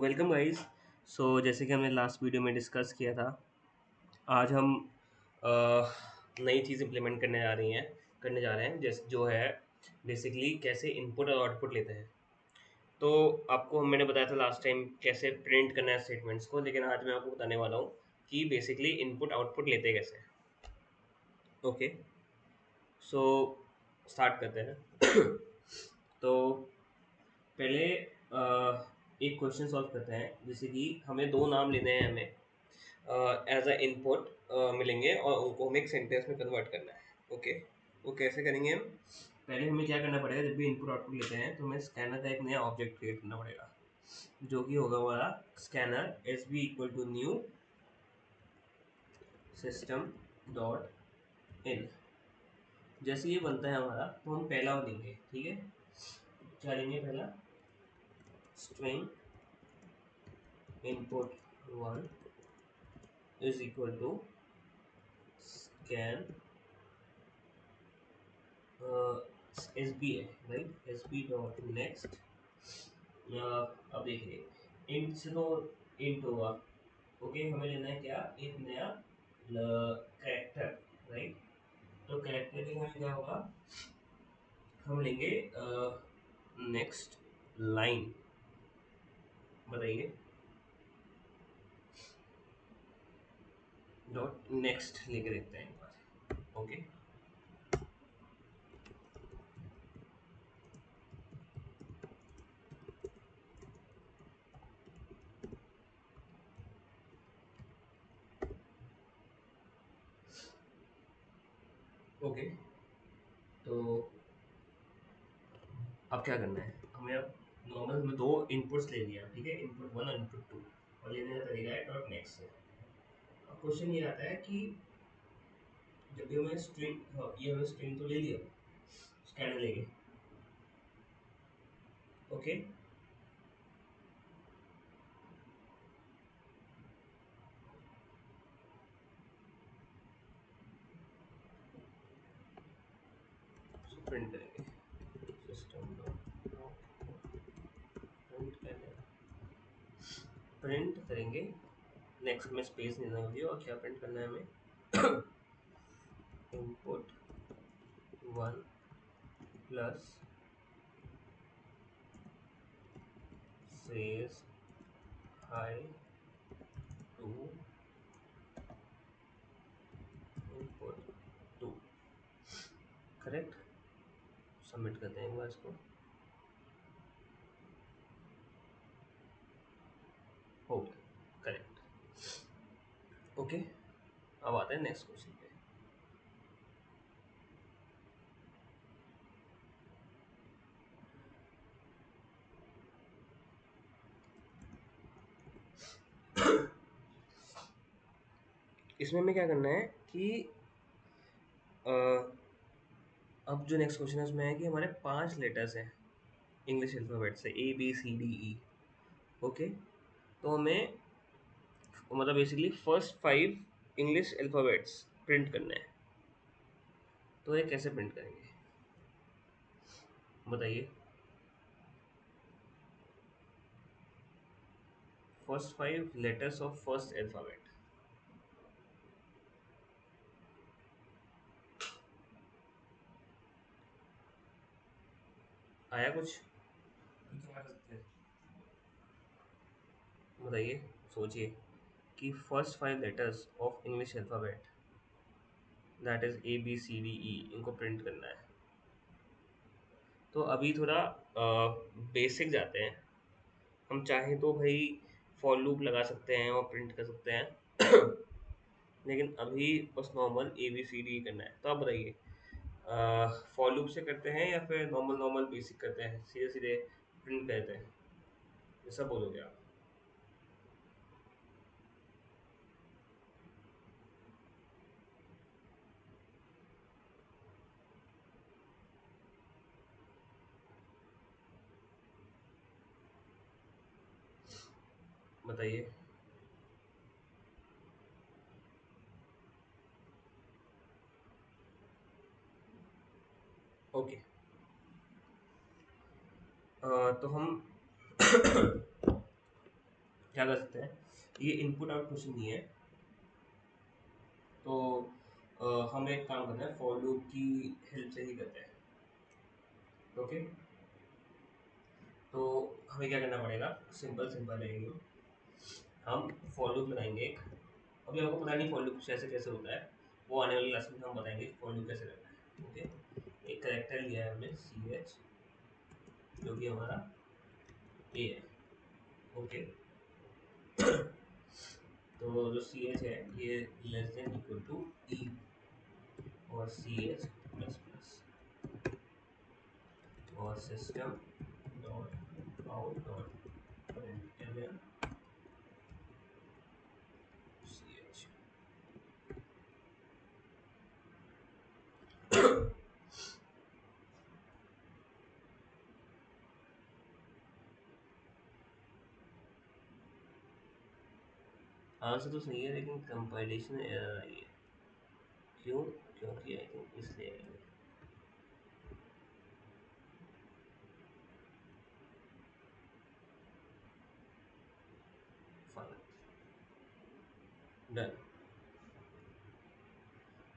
Welcome guys. जैसे कि हमने लास्ट वीडियो में डिस्कस किया था, आज हम अ, नई चीज़ इम्प्लीमेंट करने जा रहे हैं, जैसे जो है बेसिकली कैसे इनपुट और आउटपुट लेते हैं। तो आपको मैंने बताया था लास्ट टाइम कैसे प्रिंट करना है स्टेटमेंट्स को, लेकिन आज मैं आपको बताने वाला हूँ कि बेसिकली इनपुट आउटपुट लेते कैसे हैं। ओके, सो स्टार्ट करते हैं। तो पहले एक क्वेश्चन सॉल्व करते हैं, जैसे कि हमें दो नाम लेने हैं, हमें एज अ इनपुट मिलेंगे और उनको हमें एक सेंटेंस में कन्वर्ट करना है। ओके, वो कैसे करेंगे हम? पहले हमें क्या करना पड़ेगा, जब भी इनपुट आउटपुट लेते हैं तो हमें स्कैनर का एक नया ऑब्जेक्ट क्रिएट करना पड़ेगा, जो कि होगा हमारा scanner S B equal to new system dot in. जैसे ये बनता है हमारा, तो हम पहला वो लेंगे। ठीक है, क्या लेंगे? पहला string input 1 is equal to scan sb है, राइट? sb dot next। अब देखिए, int से तो int होगा। ओके, हमें लेना है क्या? एक नया कैरेक्टर, राइट? तो कैरेक्टर के लिए हमें क्या होगा, हम लेंगे नेक्स्ट लाइन। बताइए, डॉट नेक्स्ट लेके देखते हैं एक बार। ओके, ओके, तो अब क्या करना है हमें? अब नॉर्मल में दो इनपुट्स ले लिया, ठीक है, इनपुट वन और इनपुट टू, और लेने का तरीका है डॉट नेक्स्ट से। अब क्वेश्चन ये आता है कि जब भी हमें स्ट्रिंग, ये हमें स्ट्रिंग तो ले लिया, स्कैनर लेंगे। ओके, प्रिंट करेंगे सिस्टम डॉट प्रिंट करेंगे, प्रिंट करेंगे नेक्स्ट में स्पेस नहीं देना होगी, और क्या प्रिंट करना है हमें? Input one plus says hi to input two. Correct, submit करते हैं एक बार इसको। हो गया, करेक्ट। ओके, अब आते हैं नेक्स्ट क्वेश्चन पे। इसमें हमें क्या करना है कि अ, अब जो नेक्स्ट क्वेश्चन है उसमें है कि हमारे 5 लेटर्स हैं इंग्लिश अल्फ़ाबेट से, A B C D E. Okay, तो हमें मतलब basically first 5 English alphabets print करना है। तो ये कैसे प्रिंट करेंगे बताइए? First 5 letters of first alphabet. आया कुछ? क्या कर सकते हैं बताइए, सोचिए कि first 5 letters of English alphabet, that is A B C D E, इनको प्रिंट करना है। तो अभी थोड़ा बेसिक जाते हैं। हम चाहें तो भाई फॉर लूप लगा सकते हैं और प्रिंट कर सकते हैं। लेकिन अभी बस normal A B C D करना है। तो आप बताइए, फॉर लूप से करते हैं या फिर नॉर्मल नॉर्मल बेसिक करते हैं, सीधे सीधे प्रिंट करते हैं? ऐसा बोलोगे आप? बताइए। ओके, तो हम क्या कर सकते हैं, ये इनपुट आउट क्वेश्चन नहीं है, तो हम एक काम करते हैं, फॉर लूप की हेल्प से ही करते हैं। ओके, तो हमें क्या करना पड़ेगा, सिंपल रहेगी, हम फॉर लूप लगाएंगे एक। अभी आपको पता नहीं फॉर लूप कैसे कैसे होता है, वो आने वाली क्लास में हम बताएंगे फॉर लूप कैसे करना है। ओके, एक करेक्टर लिया है हमने CH, जो कि हमारा ए है। ओके, तो जो CH है ये लेस देन इक्वल टू ई और CH प्लस प्लस और system dot out dot println CH। Answer तो सही है लेकिन कंपाइलेशन एरर आई है, क्यों? क्योंकि आई थिंक इसलिए आई है। डन।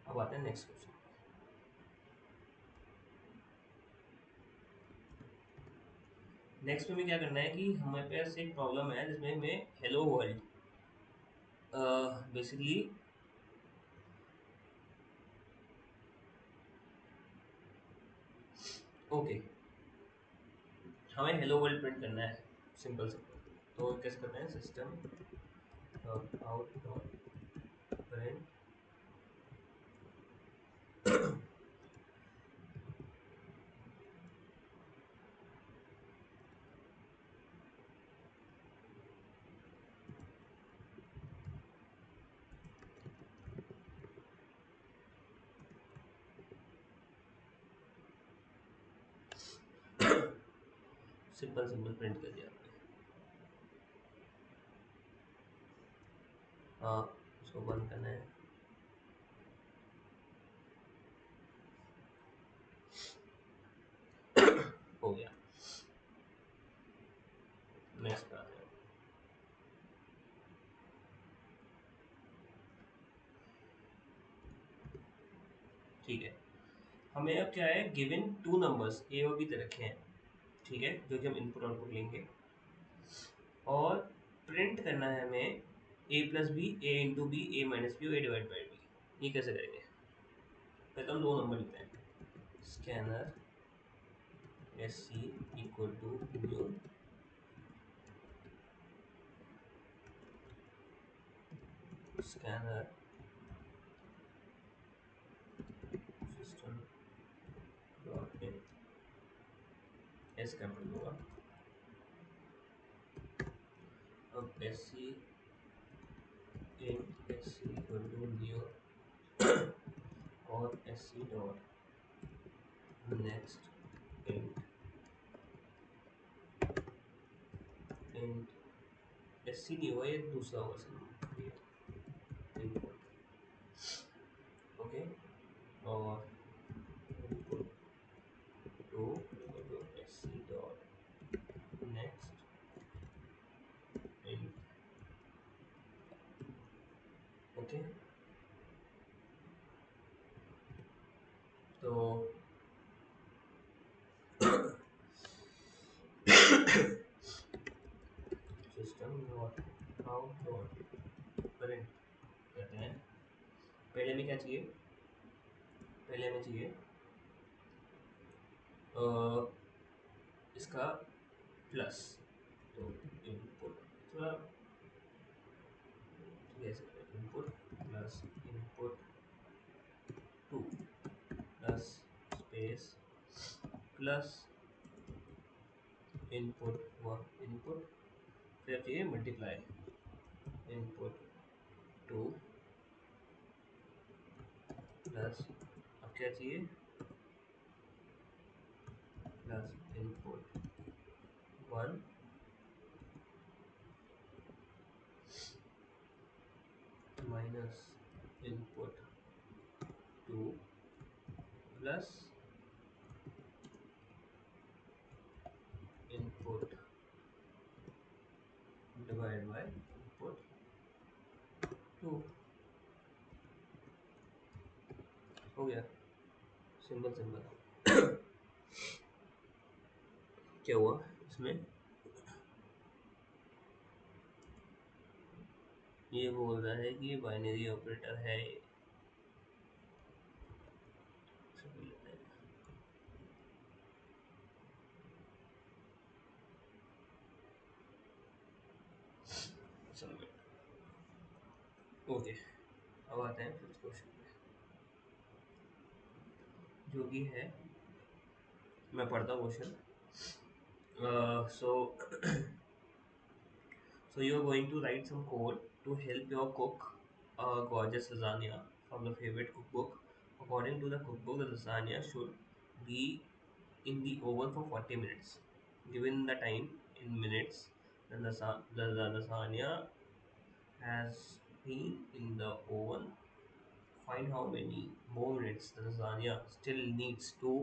अब आते हैं नेक्स्ट क्वेश्चन। नेक्स्ट में हमें क्या करना है कि हमारे पास एक प्रॉब्लम है जिसमें हमें हेलो वर्ल्ड बेसिकली ओके, हमें हेलो वर्ल्ड प्रिंट करना है, सिंपल तो कैसे करते हैं, system dot out dot print simple print कर दिया आपने। हाँ, उसको बंद करना है। हो गया, नेक्स्ट पे आते हैं। ठीक है, हमें अब क्या है, गिवन 2 नंबर्स ए और बी दे रखे हैं, ठीक है, जो कि हम इनपुट आउटपुट लेंगे और प्रिंट करना है हमें ए प्लस बी, ए इंटू बी, ए माइनस बी और ए डिवाइड बाई बी। ये कैसे करेंगे, पहले हम 2 नंबर लिखते हैं, scanner SC equal to new scanner system dot in, S capital होगा। अब SC इन SC इक्वल टू न्यू और SC dot next int SC नहीं हुआ, ये दूसरा होगा इनपुट। ओके, और input to SC dot next int. Okay, तो system dot out dot print कहते हैं, पहले में क्या चाहिए, पहले में चाहिए इसका प्लस, तो इनपुट थोड़ा input plus input two plus space plus input one input, फिर चाहिए मल्टीप्लाई इनपुट टू प्लस, अब क्या चाहिए, plus input one minus input two plus input divide by हो गया, सिंपल सिंपल। क्या हुआ इसमें? ये बोल रहा है कि बाइनरी ऑपरेटर है ये। ओके, अब आते हैं फिफ्थ क्वेश्चन पे, जो कि है, मैं पढ़ता हूँ question. So so you are going to write some code to help your cook a gorgeous lasagna from the favorite cookbook. According to the cookbook, the lasagna should be in the oven for 40 minutes. Given the time in minutes, the lasagna has been in the oven. Find how many more minutes the lasagna still needs to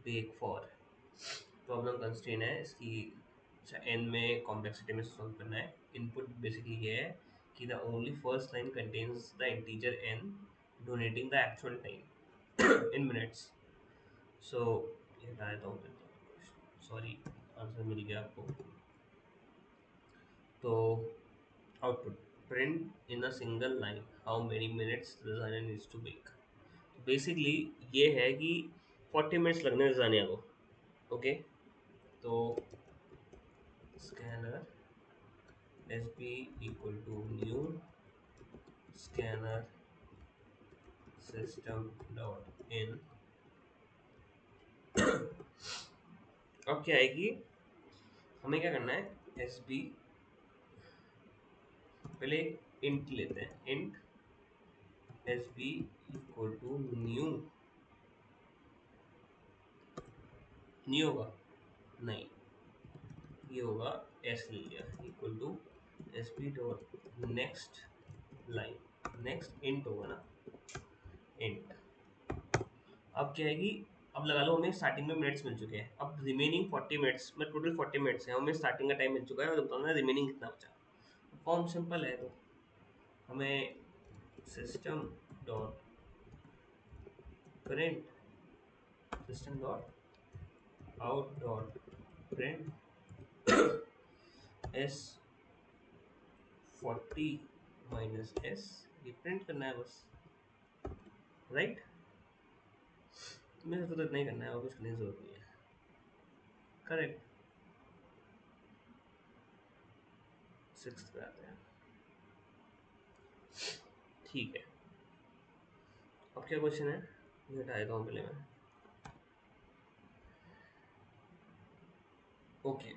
bake for. Problem constraint है इसकी, N में complexity में solve करना है। Input basically ये है कि the only first line contains the integer N denoting the actual time in minutes. So ये हटा देता हूँ, सॉरी, आंसर मिल गया आपको। तो output, print in a single line how many minutes lasagna needs to bake. Basically ये है कि 40 मिनट्स लगने lasagna को। ओके, तो scanner sb equal to new scanner system dot in। अब क्या है कि हमें क्या करना है, sb पहले इंट लेते हैं, int sb equal to new, new होगा नहीं, ये होगा s ले लिया, equal to sb dot next line, next int होगा ना, इंट। अब क्या है कि अब लगा लो हमें स्टार्टिंग में मिनट्स मिल चुके हैं, अब रिमेनिंग 40 मिनट्स में, टोटल 40 मिनट्स है, हमें स्टार्टिंग का टाइम मिल चुका है और बताना रिमेनिंग कितना बचा। फॉर्म सिंपल है, तो हमें system dot print, system dot out dot print S 40 minus S, ये प्रिंट करना है बस, राइट। मेरे को तो इतना ही करना है और कुछ करने की जरूरत नहीं है, करेक्ट। सिक्स्थ पे आते हैं, ठीक है। अब क्या क्वेश्चन है, ये हटा देता हूँ पहले मैं। Okay,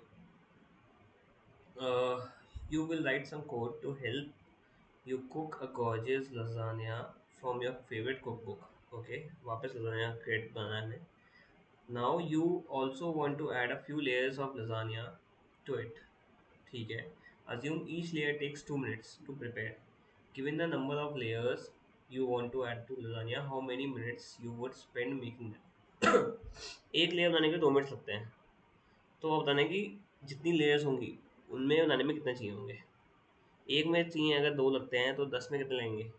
you will write some code to help you cook a gorgeous lasagna from your favorite cookbook. Okay, वापस lasagna create बनाना है। Now you also want to add a few layers of lasagna to it. ठीक है, assume each layer takes 2 minutes to prepare. Given the number of layers you want to add to lasagna, how many minutes you would spend making them? एक layer बनाने के 2 minute लगते हैं, तो आप बताने कि जितनी लेयर्स होंगी उनमें बनाने में कितने चाहिए होंगे। एक में चाहिए अगर 2 लगते हैं तो 10 में कितने लगेंगे,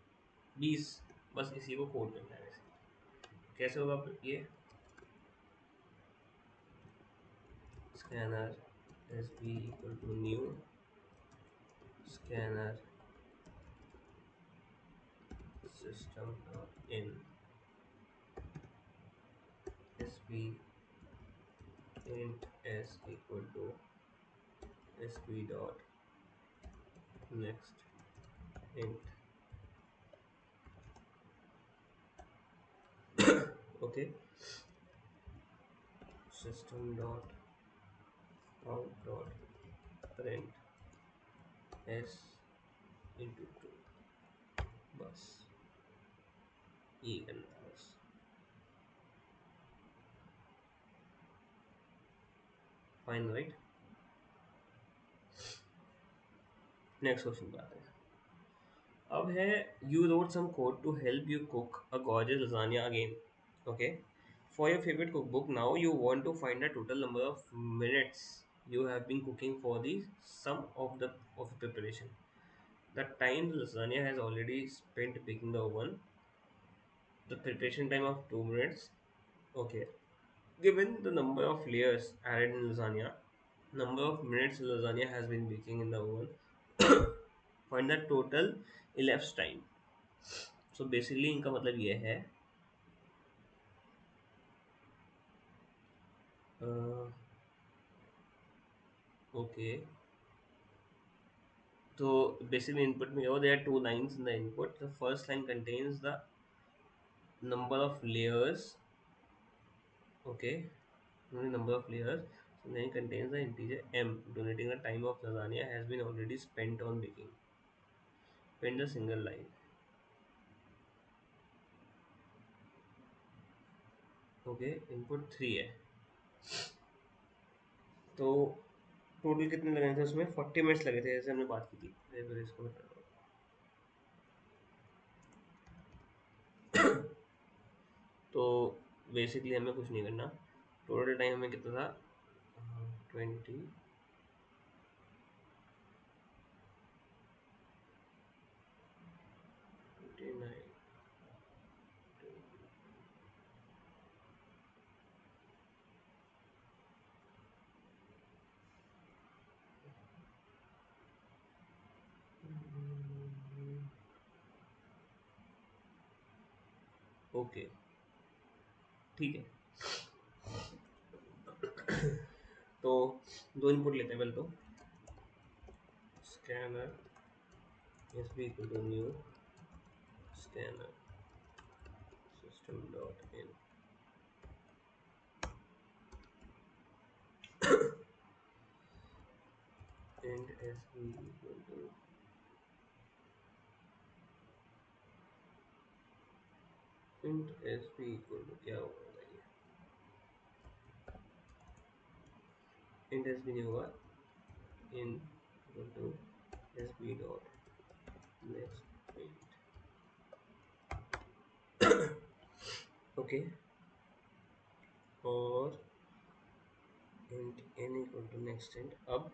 20। बस इसी को कोड करना है वैसे। कैसे होगा ये, scanner S B equal to new scanner system in S B int S equal to S B dot next int. Okay, system dot out dot print S into 2, बस ये करना है बस। Fine, right. नेक्स्ट क्वेश्चन पे आते हैं। अब है, you wrote some code to help you cook a gorgeous lasagna again. Okay, for your favourite cook book now you want to find the total number of minutes you have been cooking for the sum of the preparation. The time the lasagna has already spent baking the oven, the preparation time of 2 minutes. Okay. Given the number of layers added in lasagna, number of minutes lasagna has been baking in the oven, find the total elapsed time. So basically इनका मतलब ये है okay तो basically input में हो there are two lines in the input. The first line contains the number of layers. Okay, only number of layers. So then it contains the integer m denoting the time of lasagna has been already spent on baking. Print the single line. Okay input 3 है तो total कितने लगे थे उसमें 40 minutes लगे थे जैसे हमने बात की थी फिर इसको बता रहा हूँ तो बेसिकली हमें कुछ नहीं करना टोटल टाइम हमें कितना था 20 29 ओके ठीक है तो दो इनपुट लेते हैं पहले तो scanner S B equal to new scanner system dot in and S B equal to int S B equal to क्या होगा बताइए इंट एस बी नहीं होगा in equal to S B dot next okay और int n equal to next int अब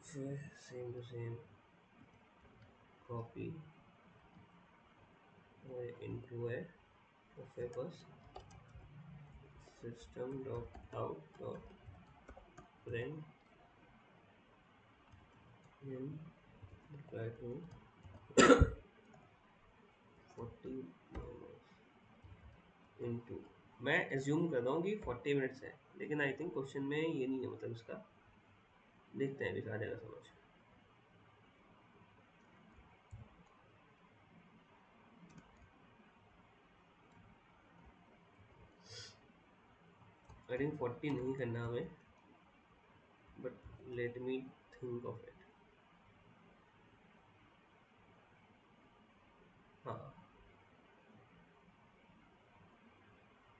फिर same to same copy into है तो फिर बस system dot out dot print in reply to 40 into मैं एज्यूम कर रहा हूँ कि 40 मिनट्स है लेकिन आई थिंक क्वेश्चन में ये नहीं है मतलब इसका देखते हैं अभी आ जाएगा समझ आई थिंक 40 नहीं करना हमें but let me think of it हाँ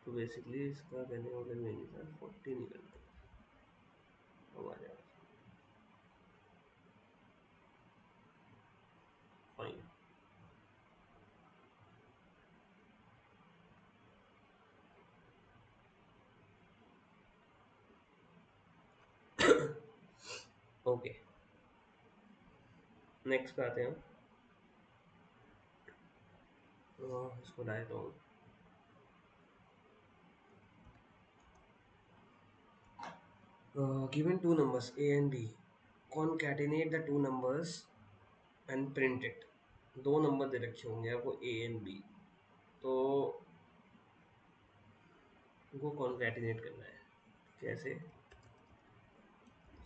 तो बेसिकली इसका कहने का मतलब नहीं था 40 नहीं करना अब आ जाएगा फाइन ओके नेक्स्ट पे आते हैं इसको डालता हूँ given two numbers a and b concatenate the two numbers and print it दो नंबर दे रखे होंगे आपको a and b तो उनको कॉन्कैटिनेट करना है कैसे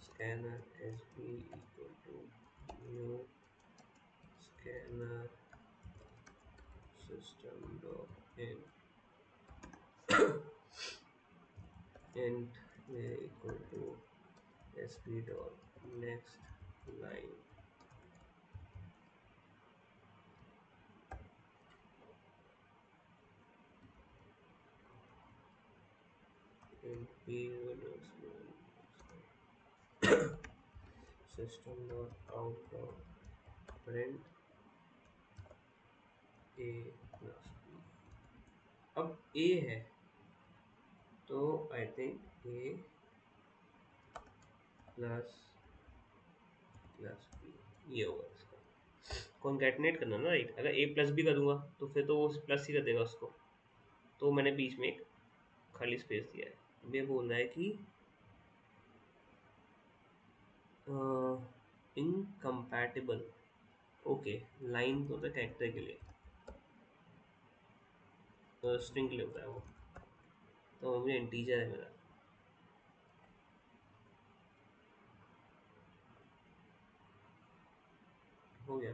scanner S B equal to new scanner system dot in int equal to sp dot next line int p equal to system dot out dot print a plus b अब a है तो I think a plus plus B ये होगा इसका concatenate करना ना, right. अगर ए plus भी करूँगा तो फिर तो वो प्लस ही कर देगा उसको, तो मैंने बीच में एक खाली स्पेस दिया है। अब ये बोल रहा है कि इनकम्पैटिबल, ओके। लाइन तो होता है कैरेक्टर के लिए, तो स्ट्रिंग के लिए होता है वो, तो मुझे इंटीजर है मेरा। हो गया।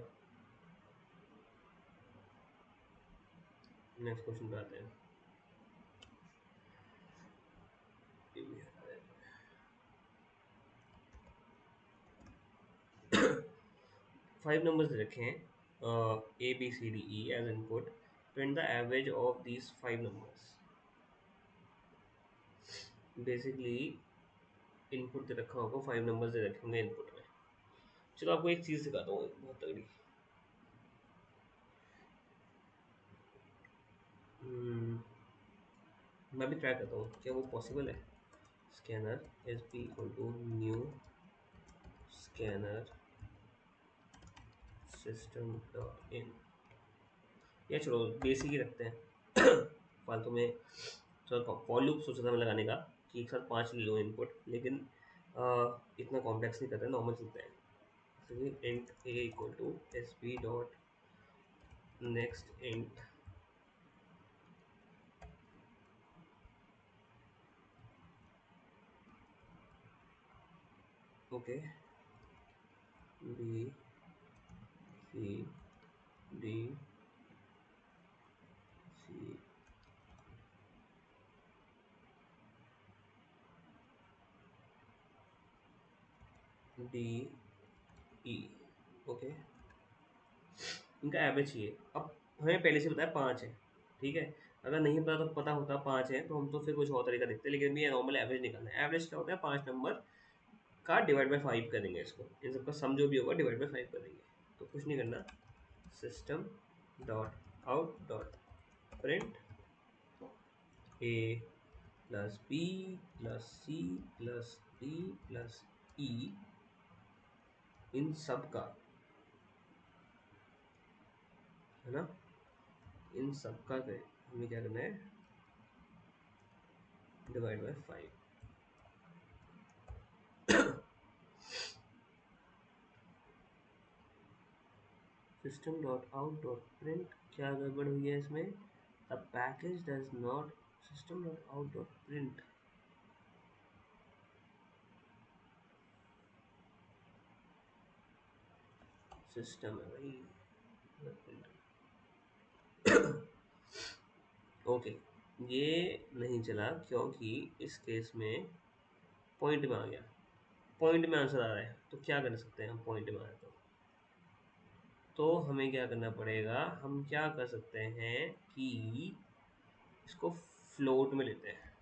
नेक्स्ट क्वेश्चन पे आते हैं। 5 नंबर्स दे रखे हैं, A B C D E as input, print the average of these 5 numbers. Basically input दे रखा होगा, 5 नंबर्स दे रखे होंगे इनपुट में। चलो आपको एक चीज़ सिखाता हूँ, बहुत तगड़ी। मैं भी ट्राई करता हूँ क्या वो पॉसिबल है। Scanner S P equal to new scanner system dot in, या चलो बेसिक ही रखते हैं फालतू में। चलो फॉर लूप सोचा था मैं लगाने का कि एक साथ 5 ले लो इनपुट, लेकिन इतना कॉम्प्लेक्स नहीं करते, नॉर्मल चलते हैं। तो int A equal to S P dot next int okay B C D C D E, okay. इनका एवरेज चाहिए। अब हमें पहले से बताया 5 है, ठीक है। अगर नहीं पता तो पता होता 5 है तो हम तो फिर कुछ और तरीका देखते, लेकिन ये नॉर्मल एवरेज निकालना है। एवरेज क्या होता है, 5 नंबर का डिवाइड बाई 5 करेंगे इसको, इन सबका सम जो भी होगा डिवाइड बाई 5 करेंगे। तो कुछ नहीं करना, system dot out dot print A plus B plus C plus D plus E, इन सब का, है ना, इन सब का हमें क्या करना है, divide by 5। System dot out dot print, क्या गड़बड़ हुई है इसमें, the package does not, system dot out dot print, system है भाई, ओके। ये नहीं चला क्योंकि इस केस में पॉइंट में आ गया, पॉइंट में आंसर आ रहा है, तो क्या कर सकते हैं हम, पॉइंट में आए तो हमें क्या करना पड़ेगा, हम क्या कर सकते हैं कि इसको फ्लोट में लेते हैं,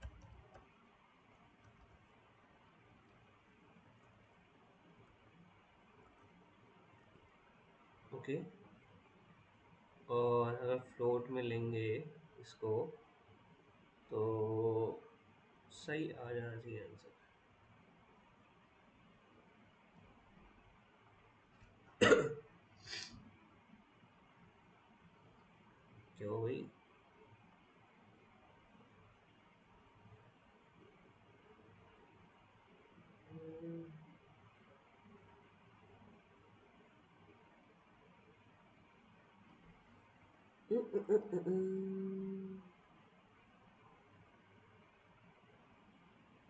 ओके। और अगर फ्लोट में लेंगे इसको तो सही आ जाना चाहिए आंसर। क्यों भाई,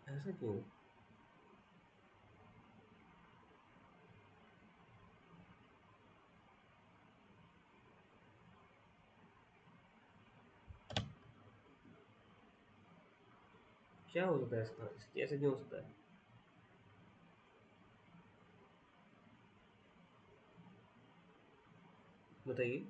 ऐसा क्यों, क्या हो सकता है इसका, ऐसा क्यों हो सकता है, बताइए।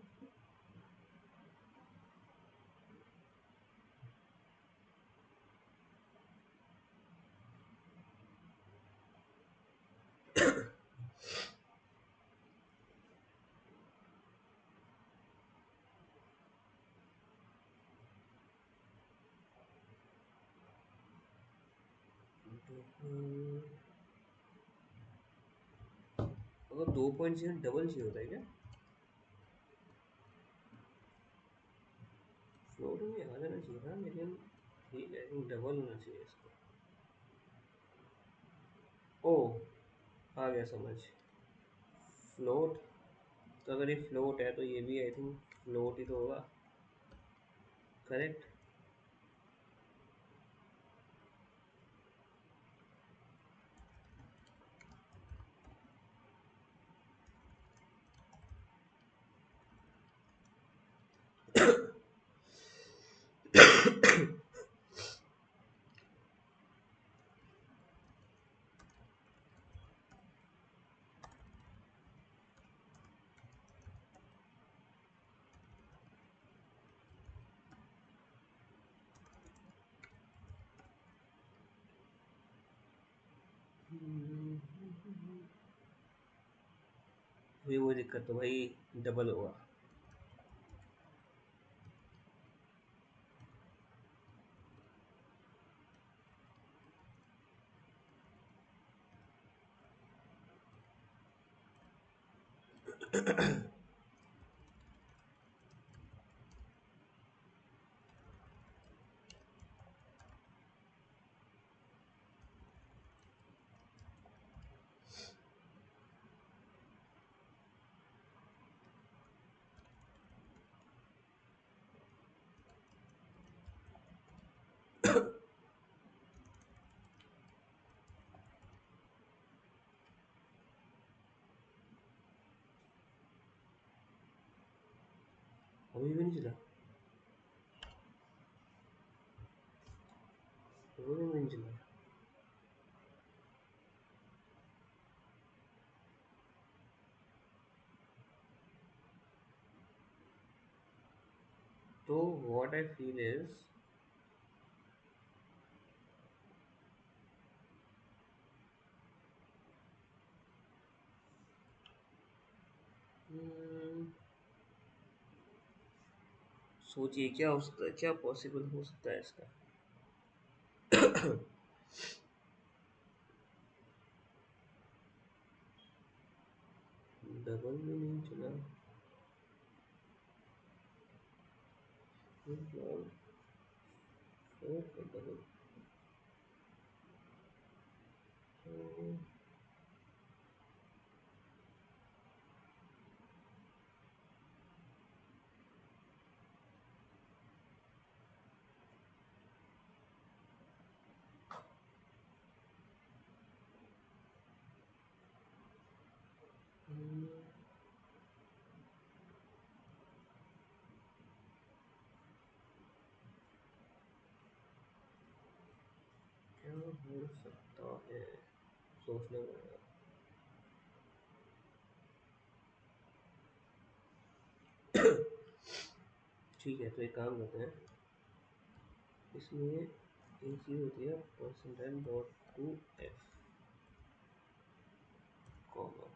अगर 2 पॉइंट चाहिए डबल चाहिए होता है क्या, फ्लोट में आ जाना चाहिए था, लेकिन ठीक है, डबल होना चाहिए इसको। ओ, आ गया समझ। फ्लोट, तो अगर ये फ्लोट है तो ये भी आई थिंक फ्लोट ही तो होगा, करेक्ट। वही वही दिक्कत तो भाई, डबल होगा। अभी भी नहीं चला, अभी भी नहीं चला। तो व्हाट आई फील इज, सोचिए क्या हो सकता है, क्या पॉसिबल हो सकता है इसका। डबल भी नहीं चला, मतलब फोर का डबल। क्या हो सकता है, सोचना पड़ेगा। ठीक है, तो एक काम करते हैं, इसमें एक चीज़ होती है percentile dot to F comma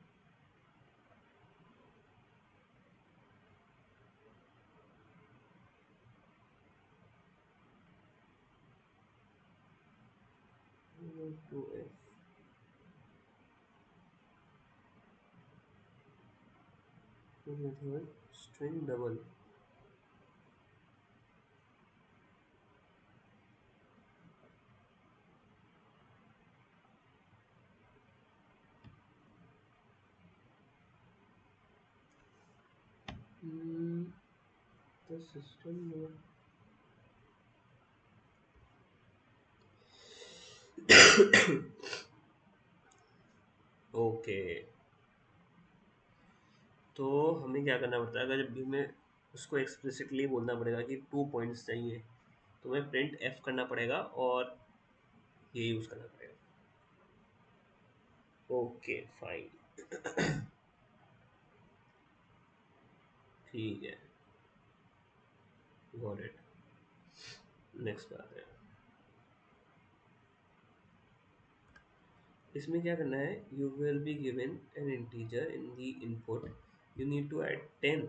two F, method string double. The system okay. तो हमें क्या करना पड़ता है, अगर जब भी हमें उसको एक्सप्लिसिटली बोलना पड़ेगा कि 2 पॉइंट्स चाहिए, तो हमें प्रिंट एफ करना पड़ेगा और ये यूज़ करना पड़ेगा। ओके फाइन, ठीक है, गॉट इट। नेक्स्ट बात है, इसमें क्या करना है, you will be given an integer in the input, you need to add 10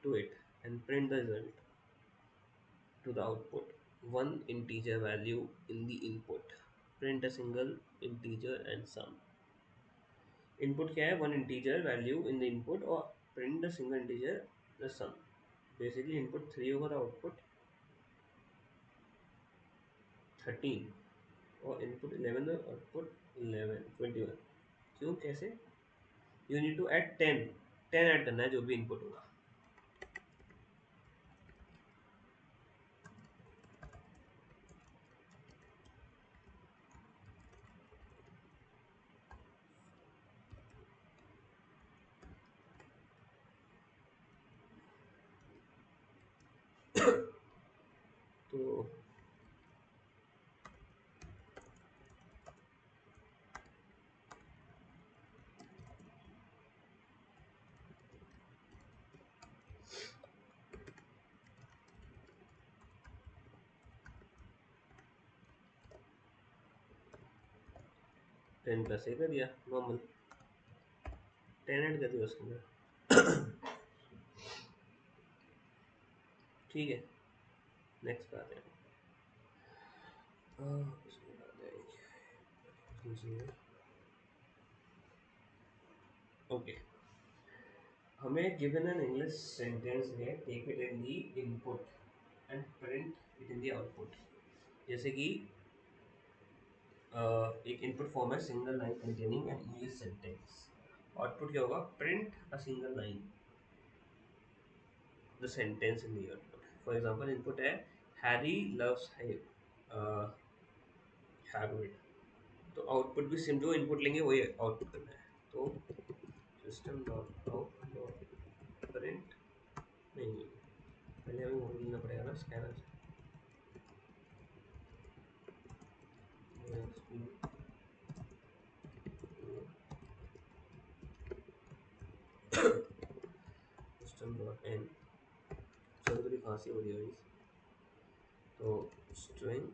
to it and print the result to the output. One integer value in the input. Print a single integer and sum. Input क्या है, one integer value in the input और print a single integer the sum. Basically input 3 होगा तो output 13 और input 11 और output 11 21। क्यों, कैसे? You need to add 10, 10 add करना है जो भी इनपुट होगा। तो 10 प्लस ए कर दिया नॉर्मल, 10 ऐड कर दिया उसके अंदर। ठीक है, नेक्स्ट पे आते हैं। इसमें आते हैं ओके, हमें गिवन एन इंग्लिश सेंटेंस है, take it in the input and print it in the output. जैसे कि एक इनपुट फॉर्म है single line containing an English sentence, output क्या होगा, print a single line the sentence in the output. For example input है Harry loves habit, तो output भी same, जो इनपुट लेंगे वही आउटपुट करना है। तो system dot out dot print, नहीं पहले हमें वो लेना पड़ेगा ना स्कैनर से, सिस्टम डॉट एन, चलो थोड़ी खांसी हो रही है भाई, तो string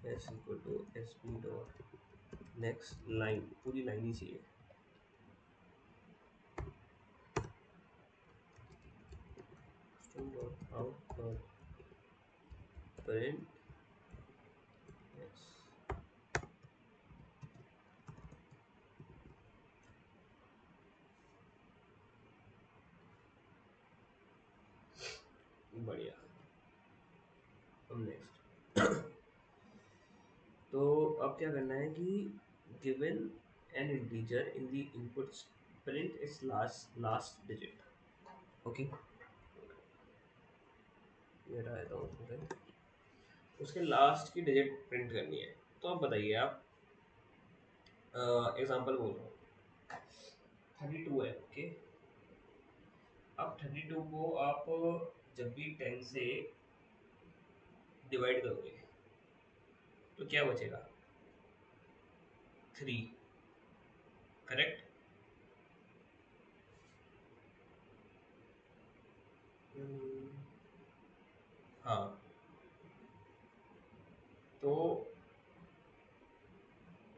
S equal to S P dot next line, पूरी लाइन ही चाहिए। System dot out dot print next, बढ़िया। अब नेक्स्ट तो अब क्या करना है कि given an integer in the input print its last digit. Okay, ये रहा था उसमें, उसके लास्ट की डिजिट प्रिंट करनी है। तो अब बताइए आप, एग्जांपल बोल रहा हूँ 32 है। ओके, अब 32 को आप जब भी 10 से डिवाइड करोगे तो क्या बचेगा, 3, करेक्ट? हाँ, तो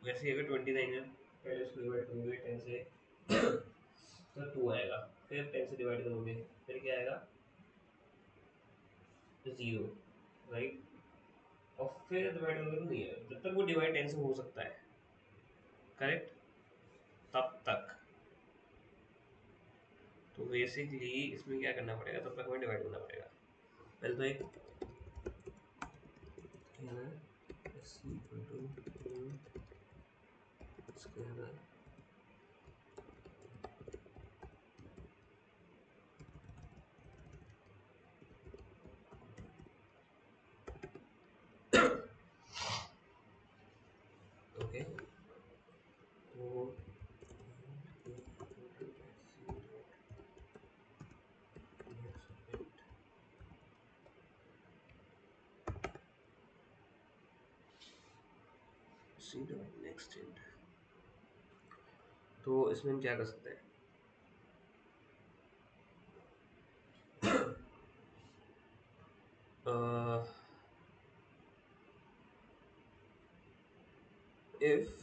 वैसे अगर 29 है, पहले उसको डिवाइड करोगे 10 से तो 2 आएगा, फिर 10 से डिवाइड करोगे फिर क्या आएगा, 0, राइट? और फिर डिवाइड करोगे तो नहीं है, जब तक वो डिवाइड 10 से हो सकता है, करेक्ट, तब तक। तो बेसिकली इसमें क्या करना पड़ेगा, तब तक हमें डिवाइड करना पड़ेगा। पहले तो एक ओके, तो सी डॉट नेक्स्ट इंट, तो इसमें हम क्या कर सकते हैं, इफ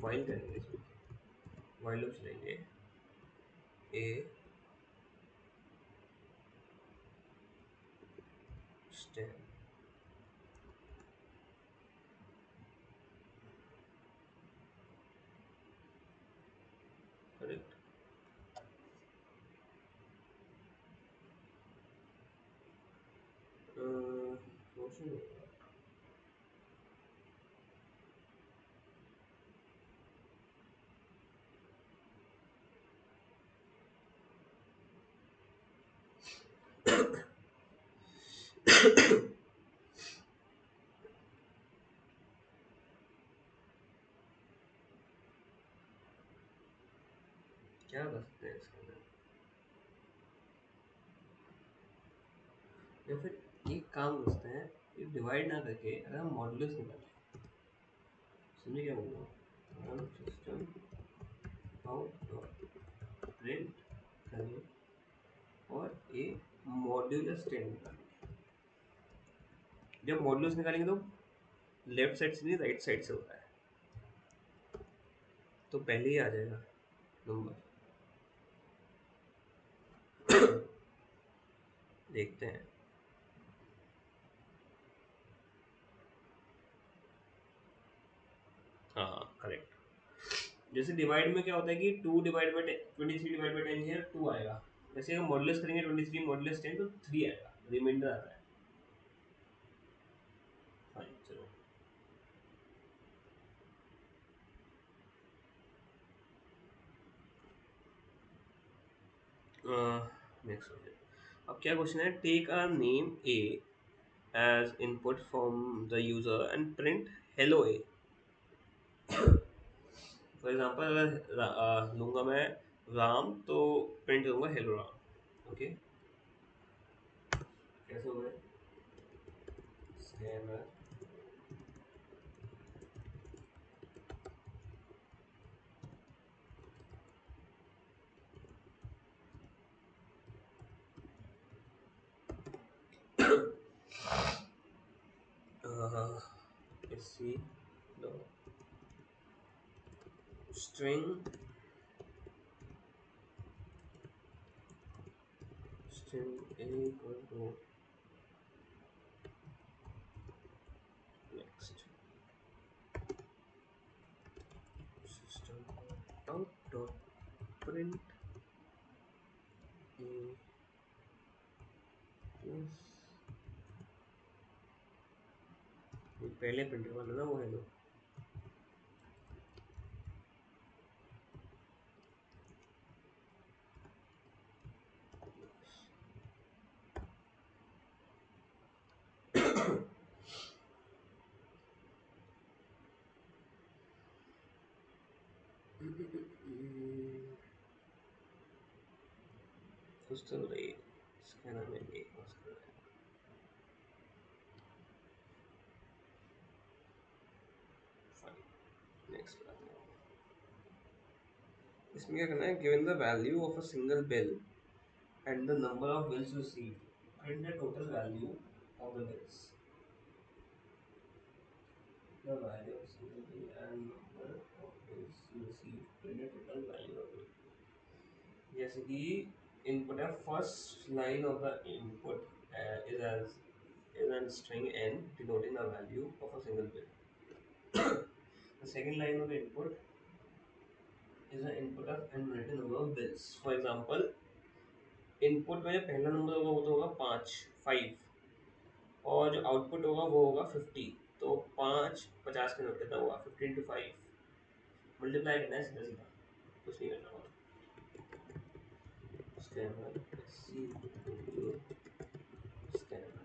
वाइल करेंगे, इसमें वाइल लूप चलेंगे, ए स्टेप, करेक्ट, क्या कर सकते हैं इसके अंदर, या फिर एक काम कर सकते हैं, ये डिवाइड ना करके अगर हम मॉडुलस निकालें, समझे क्या बोल रहा हूँ, हम सिस्टम आउट डॉट प्रिंट करें और ए मॉड्यूलस 10 निकालें। जब मॉडुलस निकालेंगे तो लेफ्ट साइड से नहीं राइट साइड से होता है, तो पहले ही आ जाएगा नंबर। देखते हैं। हाँ करेक्ट। जैसे डिवाइड में क्या होता है कि 2 डिवाइड बाई 23 डिवाइड बाई 10 है 2 आएगा, वैसे अगर मॉडुलस करेंगे 23 मॉडुलस 10 तो 3 आएगा, रिमाइंडर आता है। फाइन चलो। नेक्स्ट क्वेश्चन, अब क्या क्वेश्चन है, take a name A as input from the user and print hello A. For example अगर लूंगा मैं राम तो प्रिंट करूंगा हेलो राम। ओके, कैसे होगा, scanner C string a equal to next system out dot print a plus, ये पहले printer वाला ना वो हेलो। कुछ तो बताइए, स्कैनर में एक मस्त है। नेक्स्ट इसमें क्या करना है, given the value of a single bill and the number of bills received print the total value of the bills, the value of single bill and number of bills received print the total value of bill. जैसे कि input है, first line of the input is an string n denoting the value of a single bill. The second line of the input is an input of n written number of bills. For example, input में जो पहला number होगा वो तो होगा 5, और जो output होगा वो होगा 50। तो 5 50 का नोट कितना हुआ, 15 into 5 मल्टीप्लाई करना है सीधा सीधा, कुछ नहीं करना होगा। Scanner C scanner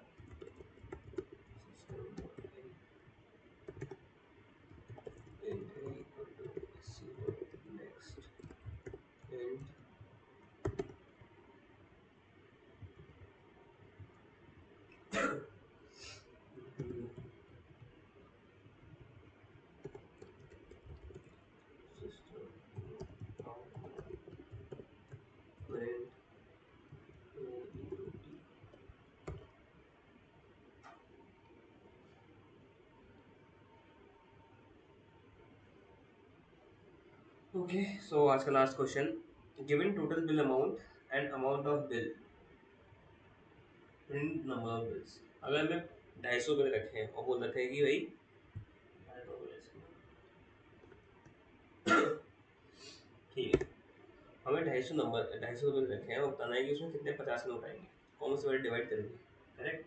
next and system out print okay. So आज का last question, given total bill amount and amount of bill print number of bills. अगर हमें 250 बिल रखे हैं और बोल रखे हैं कि भाई ठीक है, हमें 250 बिल रखे हैं और बताना है कि उसमें कितने 50 नोट आएंगे, कौन से वाले डिवाइड करेंगे, करेक्ट।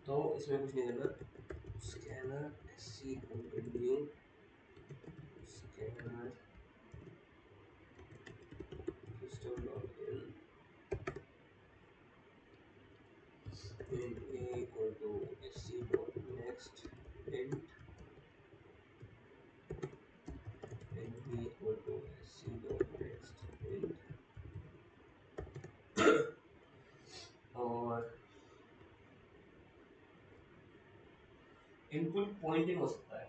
तो इसमें कुछ नहीं करना, scanner C new scanner system dot in a equal to sc dot next int and b equal to sc dot next input pointing हो सकता है।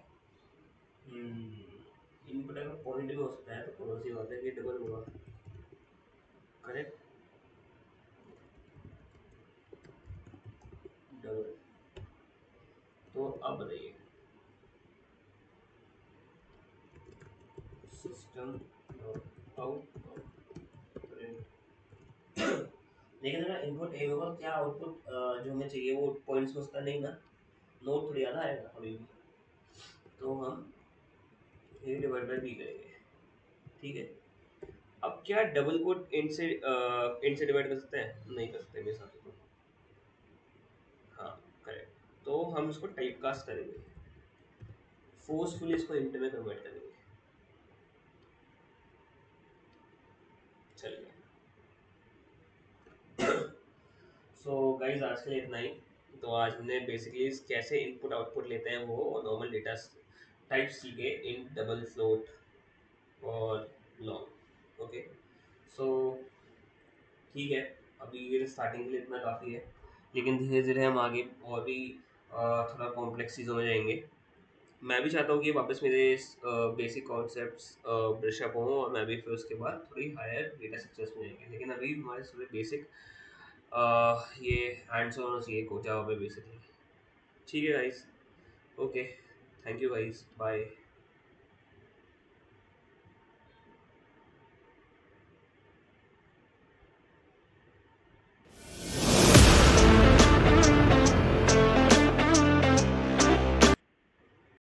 इनपुट अगर पॉइंटिंग हो सकता है तो कौन सी बात है कि डबल होगा। Correct, double. तो अब बताइए, सिस्टम आउट, लेकिन अगर इनपुट ए होगा क्या आउटपुट जो हमें चाहिए वो पॉइंट्स में उसका नहीं ना, नोट थोड़ी याद आएगा अभी भी। तो हम ए डिवाइड बाई बी करेंगे, ठीक है। अब क्या डबल कोट इंट से डिवाइड कर सकते हैं? नहीं कर सकते मेरे हिसाब से तो। हाँ, करेक्ट। तो हम इसको टाइप कास्ट करेंगे, फोर्सफुली इसको इंट में कन्वर्ट करेंगे। चलिए, सो गाइज आज के लिए इतना ही। तो आज हमने बेसिकली कैसे इनपुट आउटपुट लेते हैं वो नॉर्मल डेटा टाइप्स सीखे, इन, डबल, फ्लोट और लॉन्ग। ओके, सो ठीक है, अभी ये स्टार्टिंग के लिए इतना काफ़ी है, लेकिन धीरे धीरे हम आगे और भी थोड़ा कॉम्प्लेक्स चीज़ों में जाएंगे। मैं भी चाहता हूँ कि वापस मेरे बेसिक कॉन्सेप्ट्स ब्रश अप हों और मैं भी फिर उसके बाद थोड़ी हायर डेटा स्ट्रक्चर्स में जाएंगे, लेकिन अभी हमारे थोड़े बेसिक ये हैंड्स ऑन होना चाहिए को जावा पे बेसिकली। ठीक है guys, okay, thank you guys, bye.